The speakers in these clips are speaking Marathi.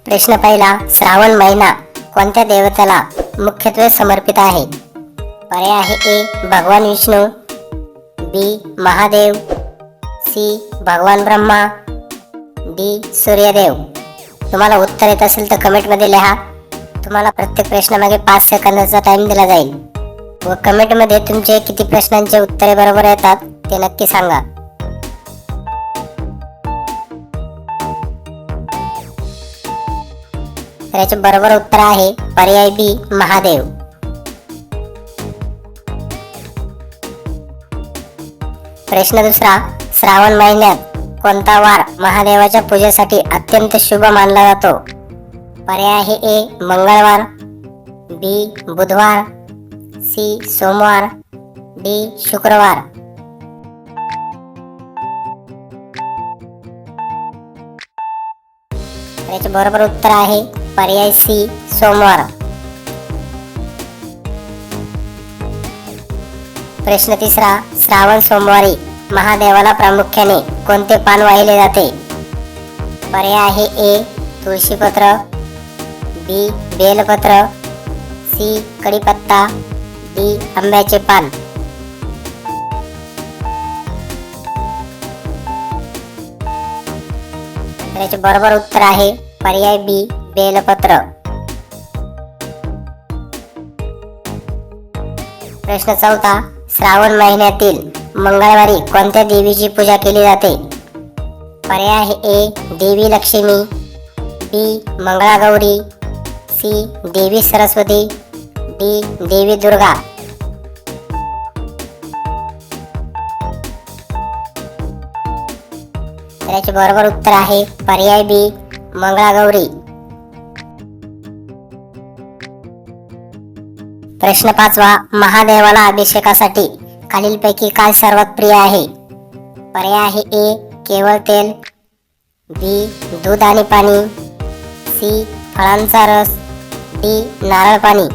प्रश्न पहिला, श्रावण महिना कोणत्या देवतेला मुख्यत्वे समर्पित आहे? पर्याय आहे ए भगवान विष्णू, बी महादेव, सी भगवान ब्रह्मा, डी सूर्यदेव. तुम्हाला उत्तर येत असेल तर कमेंटमध्ये लिहा. तुम्हाला प्रत्येक प्रश्नामागे 5 सेकंदाचा टाइम दिला जाईल व कमेंटमध्ये तुमचे किती प्रश्नांचे उत्तरे बरोबर येतात ते नक्की सांगा. तर याचे बरोबर उत्तर आहे पर्याय बी महादेव. प्रश्न दुसरा, श्रावण महिन्यात कोणता वार महादेवाच्या पूजेसाठी अत्यंत शुभ मानला जातो? पर्याय आहे ए मंगळवार, बी बुधवार, सी सोमवार, डी शुक्रवार. याचे बरोबर उत्तर आहे पर्याय सी सोमवार. प्रश्न तिसरा, श्रावण सोमवारी महादेवाला प्रामुख्याने कोणते पान वाहिले जाते? पर्याय आहे ए तुळशीपत्र, बी बेलपत्र, सी कढीपत्ता, डी आंब्याचे पान. याचे बरोबर उत्तर आहे पर्याय बी बेलपत्र. प्रश्न चौथा, श्रावण महिन्यातील मंगळवारी कोणत्या देवीची पूजा केली जाते? पर्याय आहे ए देवी लक्ष्मी, बी मंगळागौरी, सी देवी सरस्वती, डी देवी दुर्गा. याचे बरोबर उत्तर आहे पर्याय बी मंगळागौरी. प्रश्न पाचवा, महादेवाला अभिषेकासाठी खालीलपैकी काय सर्वात प्रिय आहे? पर्याय आहे ए केवळ तेल, बी दूध आणि पाणी, सी फळांचा रस, डी नारळ पाणी.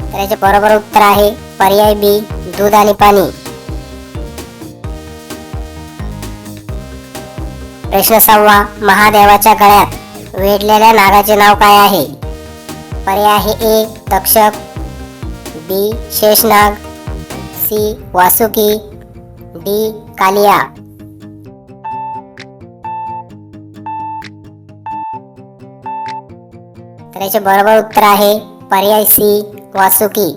तर याचे बरोबर उत्तर आहे पर्याय बी दूध आणि पाणी. प्रश्न सहावा, महादेवाच्या गळ्यात वेढलेल्या नागाचे नाव काय आहे? पर्याय आहे ए तक्षक, बी शेषनाग, सी वासुकी, डी कालिया. तर याचे बरोबर उत्तर आहे पर्याय सी वासुकी.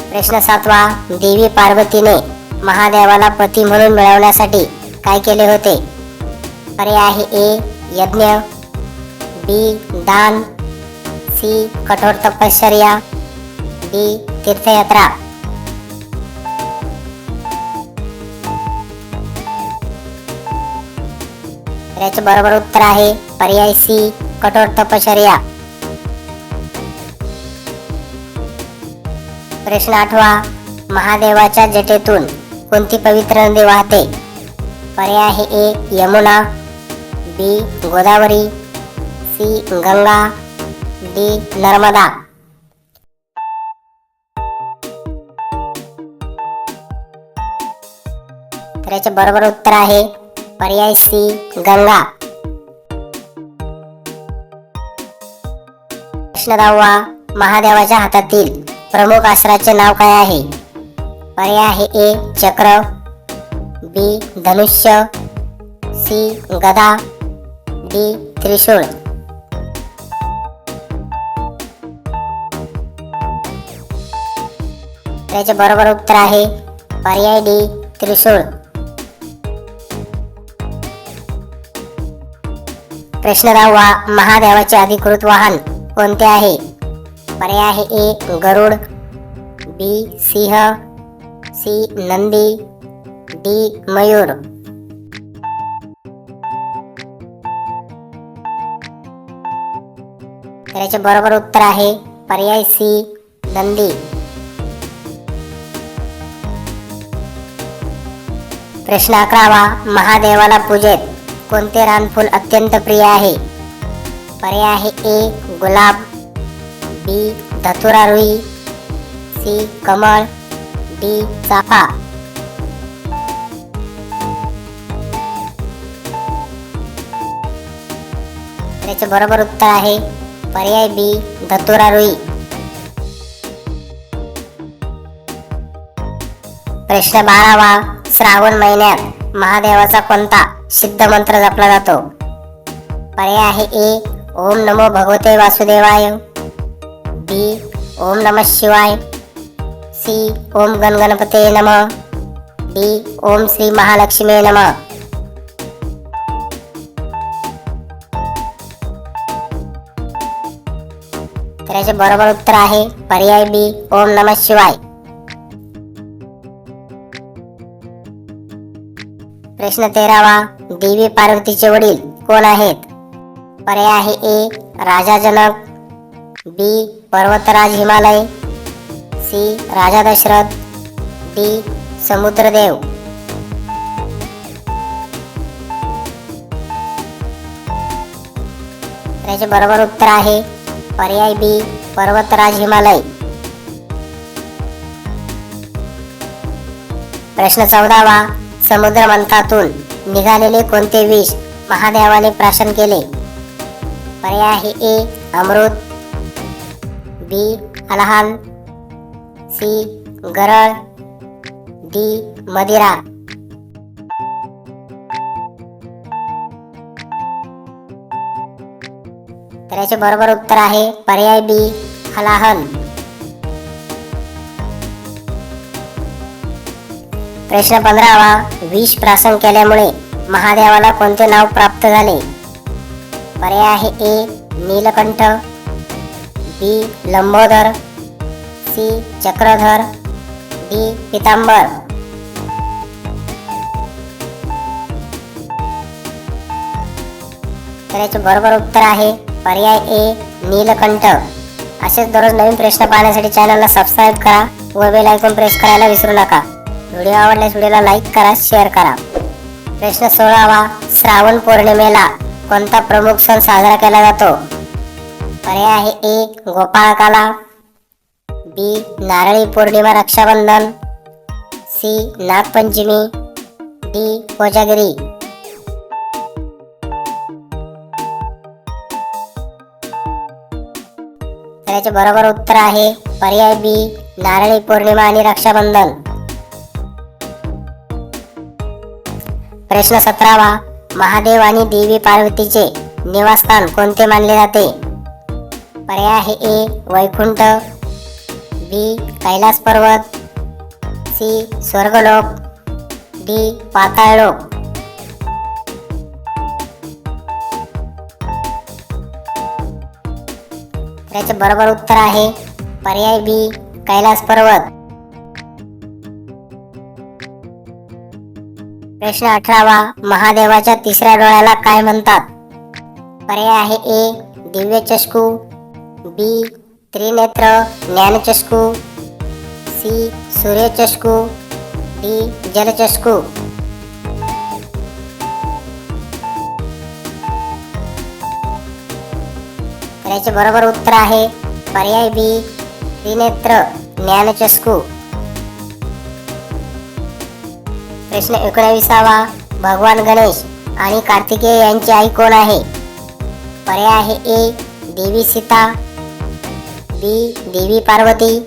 प्रश्न सातवा, देवी पार्वतीने महादेवाला पती म्हणून मिळवण्यासाठी काय केले होते? पर्याय आहे ए यज्ञ, बी दान, सी कठोर तपश्चर्या, डी तीर्थयात्रा. याचे बरोबर उत्तर आहे पर्याय सी कठोर तपश्चर्या. प्रश्न आठवा, महादेवाच्या जटेतून कोणती पवित्र नदी वाहते? पर्याय आहे ए यमुना, बी गोदावरी, सी गंगा, डी नर्मदा. तर याचे बरोबर उत्तर आहे पर्याय सी गंगा. प्रश्न 10वा, महादेवाच्या हातातील प्रमुख अस्त्राचे नाव काय आहे? पर्याय आहे ए चक्र, बी धनुष्य, सी गदा, डी त्रिशूळ. याचे बरोबर उत्तर आहे पर्याय डी त्रिशूळ. प्रश्न 10वा, महादेवाचे अधिकृत वाहन कोणते आहे? पर्याय आहे ए गरुड, बी सिंह, सी नंदी, डी मयूर. याचे बरोबर उत्तर आहे पर्याय सी नंदी. प्रश्न 11वा, महादेवाला पूजेत कोणते रानफूल अत्यंत प्रिय आहे? पर्याय आहे ए गुलाब, बी धतुरा रुई, सी कमळ, डी चाफा. याचे बरोबर उत्तर आहे पर्याय बी धतुरा रुई. प्रश्न 12वा. श्रावण महिन्यात महादेवाचा कोणता सिद्ध मंत्र जपला जातो? पर्याय आहे ए ओम नमो भगवते वासुदेवाय, बी ओम नमः शिवाय, सी ओम गणगणपते नमः, डी ओम श्री महालक्ष्मी नमः. तर याचे बरोबर उत्तर आहे पर्याय बी ओम नमः शिवाय. प्रश्न 13वा. देवी पार्वतीचे वडील कोण आहेत? पर्याय आहे ए राजा जनक, बी पर्वतराज हिमालय, सी राजा दशरथ, डी समुद्रदेव. याचे बरोबर उत्तर आहे पर्याय बी पर्वतराज हिमालय. प्रश्न 14वा. समुद्र मंथनातून निघालेले कोणते विष महादेवाने प्राशन केले? पर्याय आहे ए अमृत, बी अल्हाल, सी गरळ, डी मदिरा. तर याचे बरोबर उत्तर आहे पर्याय बी हलाहल. प्रश्न 15वा. विष प्राशन केल्यामुळे महादेवाला कोणते नाव प्राप्त झाले? पर्याय आहे ए नीलकंठ, बी लंबोदर, सी चक्रधर, डी पितांबर. तर याचे बरोबर उत्तर आहे पर्याय ए नीलकंठ. असेच दररोज नवीन प्रश्न पाहण्यासाठी चॅनलला सबस्क्राईब करा व बेल आयकॉन प्रेस करायला विसरू नका. व्हिडिओ आवडल्यास व्हिडिओला लाईक करा, शेअर करा. प्रश्न 16वा. श्रावण पौर्णिमेला कोणता प्रमुख सण साजरा केला जातो? पर्याय आहे ए गोपाळकाला, बी नारळी पौर्णिमा रक्षाबंधन, सी नागपंचमी, डी कोजागिरी. तर याचे बरोबर उत्तर आहे पर्याय बी नारळी पौर्णिमा आणि रक्षाबंधन. प्रश्न 17वा. महादेव आणि देवी पार्वतीचे निवासस्थान कोणते मानले जाते? पर्याय आहे ए वैकुंठ, बी कैलास पर्वत, सी स्वर्गलोक, डी पाताळलोक. याचे बरोबर उत्तर आहे पर्याय बी कैलास पर्वत. प्रश्न 18वा. महादेवाच्या तिसऱ्या डोळ्याला काय म्हणतात? पर्याय आहे ए दिव्य चक्षु, बी त्रिनेत्र ज्ञानचक्षु, सी सूर्यचक्षु, डी जलचक्षु. याचे बरोबर उत्तर आहे पर्याय बी त्रिनेत्र ज्ञानचक्षु. प्रश्न 19वा. भगवान गणेश आणि कार्तिकेय यांची आई कोण आहे? पर्याय आहे ए देवी सीता, बी देवी पार्वती,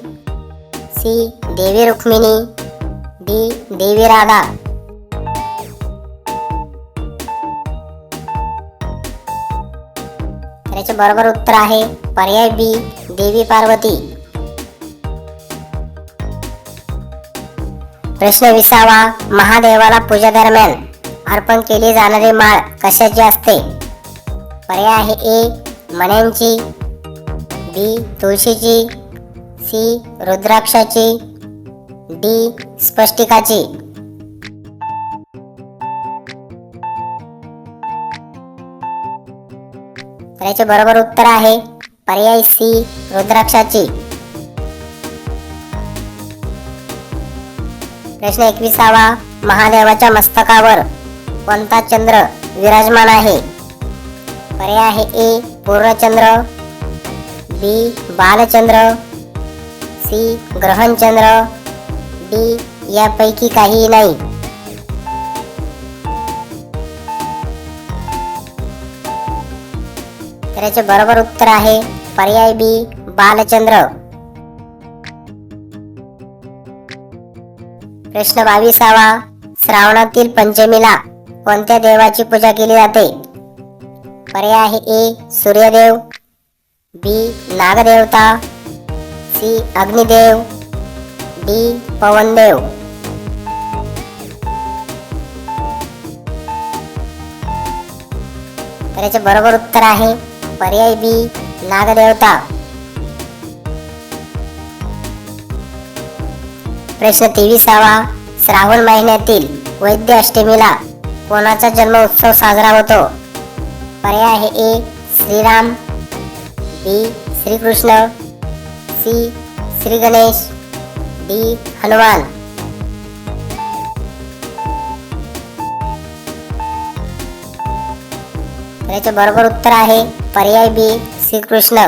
सी देवी रुक्मिणी, डी देवी राधा. याचे बरोबर उत्तर आहे पर्याय बी देवी पार्वती. प्रश्न 20वा. महादेवाला पूजा दरम्यान अर्पण केली जाणारी माळ कशाची असते? पर्याय आहे ए मण्यांची, बी तुळशीची, सी रुद्राक्षाची, डी स्फटिकाची. याचे बरोबर उत्तर आहे पर्याय सी रुद्राक्षाची. प्रश्न 21वा. महादेवाच्या मस्तकावर कोणता चंद्र विराजमान आहे? पर्याय आहे ए पूर्णचंद्र, बी बालचंद्र, सी ग्रहणचंद्र, डी यापैकी काहीही नाही. तर याचे बरोबर उत्तर आहे पर्याय बी बालचंद्र. प्रश्न 22वा. श्रावणातील पंचमीला कोणत्या देवाची पूजा केली जाते? पर्याय आहे ए सूर्यदेव, बी नागदेवता, सी अग्निदेव, डी पवनदेव. तर याचे बरोबर उत्तर आहे पर्याय बी नागदेवता. प्रश्न 23वा. श्रावण महिन्यातील वैद्य अष्टमीला कोणाचा जन्म उत्सव साजरा होतो? पर्याय आहे ए श्रीराम, बी श्रीकृष्ण, सी श्री गणेश, डी हनुमान. याचे बरोबर उत्तर आहे पर्याय बी श्रीकृष्ण.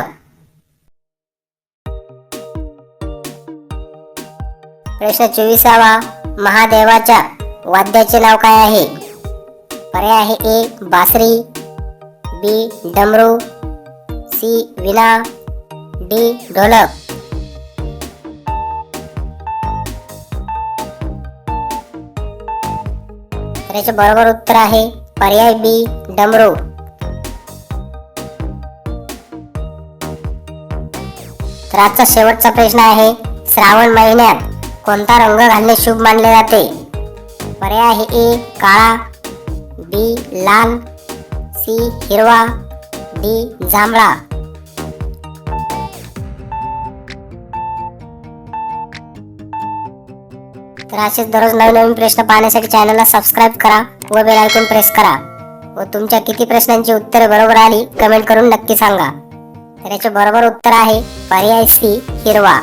प्रश्न 24वा. महादेवाच्या वाद्याचे नाव काय आहे? पर्याय आहे ए बासरी, बी डमरू, सी वीणा, डी ढोलक. तर याचे बरोबर उत्तर आहे पर्याय बी डमरू. तर आजचा शेवटचा प्रश्न आहे श्रावण महिन्यात कोणता रंग घालणे शुभ मानले जाते? पर्याय आहे ए काळा, बी लाल, सी हिरवा, डी जांभळा. तर असेच दररोज नवीन नवीन प्रश्न पाहण्यासाठी चॅनलला सबस्क्राईब करा व बेल आयकॉन प्रेस करा व तुमच्या किती प्रश्नांची उत्तरे बरोबर आली कमेंट करून नक्की सांगा. तर याचे बरोबर उत्तर आहे पर्याय सी हिरवा.